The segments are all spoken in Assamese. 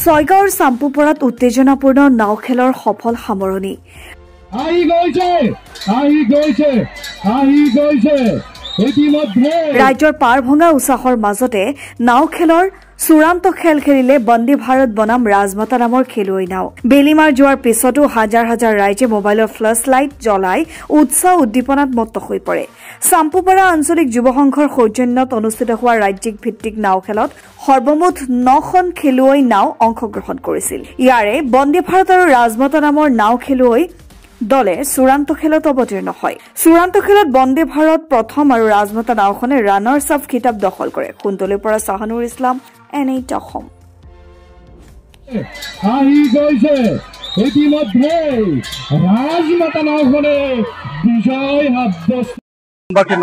ছয়গাঁৱৰ চাম্পুপৰাত উত্তেজনাপূৰ্ণ নাও খেলৰ সফল সামৰণি। ৰাজ্যৰ পাৰ ভঙা উৎসাহৰ মাজতে নাও খেলৰ চূড়ান্ত খেল খেলিলে বন্দে ভাৰত বনাম ৰাজমাতা নামৰ খেলুৱৈ নাও। বেলিমাৰ যোৱাৰ পিছতো হাজাৰ হাজাৰ ৰাইজে মোবাইলৰ ফ্লাছ লাইট জ্বলাই উৎসাহ উদ্দীপনাত মত্ত হৈ পৰে। চাম্পুপাৰা আঞ্চলিক যুৱ সংঘৰ সৌজন্যত অনুষ্ঠিত হোৱা ৰাজ্যিক ভিত্তিক নাও খেলত সৰ্বমুঠ 9খন খেলুৱৈ নাও অংশগ্ৰহণ কৰিছিল। ইয়াৰে বন্দে ভাৰত আৰু ৰাজমাতা নামৰ নাও খেলুৱৈ দলে চূড়ান্ত খেলত অৱতীৰ্ণ হয়। চূড়ান্ত খেলত বন্দে ভাৰত প্ৰথম আৰু ৰাজমাতা নাওখনে ৰানাৰ্ছ আপ খিতাপ দখল কৰে। কুন্তলীৰ পৰা চাহানুৰ ইছলাম, NH অসম।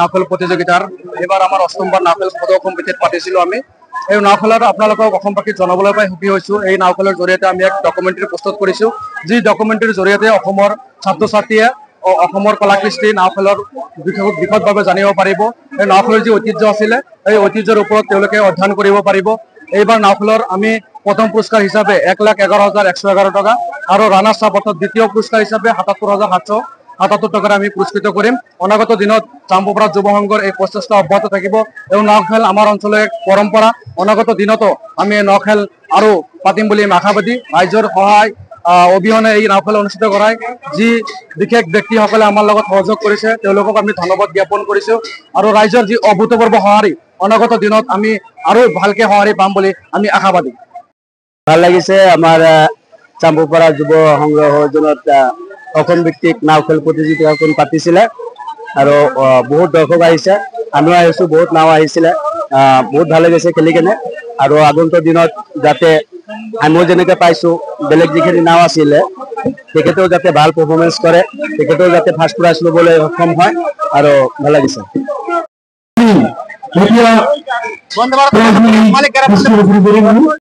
নাওখেল প্ৰতিযোগিতাৰ এবাৰ আমাৰ অষ্টমবাৰ নাওখেল সদৌ কমিটিত পাতিছিলো। আমি এই নাওখেলত আপোনালোকক অসমবাসীক জনাবলৈ পাই সুখী হৈছো। এই নাওখেলৰ জৰিয়তে আমি এক ডকুমেণ্টাৰী প্ৰস্তুত কৰিছো, যি ডকুমেণ্টাৰীৰ জৰিয়তে অসমৰ ছাত্ৰ ছাত্ৰীয়ে অসমৰ কলাকৃষ্টি নাওখেলৰ বিশদভাৱে জানিব পাৰিব। এই নাওখেলৰ যি ঐতিহ্য আছিলে এই ঐতিহ্যৰ ওপৰত তেওঁলোকে অধ্যয়ন কৰিব পাৰিব। এইবাৰ নাওখেলৰ আমি প্ৰথম পুৰস্কাৰ হিচাপে 1,11,111 টকা আৰু ৰানাৰ্ছ আপ অৰ্থাৎ দ্বিতীয় পুৰস্কাৰ হিচাপে 77,777 টকাৰে আমি পুৰস্কৃত কৰিম। অনাগত দিনত চাম্পুপাৰা যুৱ সংঘৰ এই প্ৰচেষ্টা অব্যাহত থাকিব। এই নাওখেল আমাৰ অঞ্চলৰ এক পৰম্পৰা। অনাগত দিনতো আমি এই নাওখেল আৰু পাতিম বুলি আমি আশাবাদী। ৰাইজৰ সহায় অবিহনে এই নাওখেল অনুষ্ঠিত কৰাই যি বিশেষ ব্যক্তিসকলে আমাৰ লগত সহযোগ কৰিছে তেওঁলোকক আমি ধন্যবাদ জ্ঞাপন কৰিছো। আৰু ৰাইজৰ যি অভূতপূৰ্ব সঁহাৰি অনাগত দিনত আমি আৰু ভালকে সঁহাৰি পাম বুলি আমি আশাবাদী। ভাল লাগিছে। আমাৰ চাম্পুপাৰা যুৱ সংঘৰ সৌজন্যত অসম ভিত্তিক নাও খেল প্ৰতিযোগিতাখন পাতিছিলে আৰু বহুত দৰ্শক আহিছে, আমিও আহিছো, বহুত নাও আহিছিলে। বহুত ভাল লাগিছে খেলি কেনে। আৰু আগন্তুক দিনত যাতে আমিও যেনেকে পাইছো বেলেগ যিখিনি নাও আছিলে তেখেতেও যাতে ভাল পাৰফৰ্মেঞ্চ কৰে, তেখেতেও যাতে ফাৰ্ষ্ট প্ৰাইজ ল'বলৈ সক্ষম হয় আৰু ভাল লাগিছে।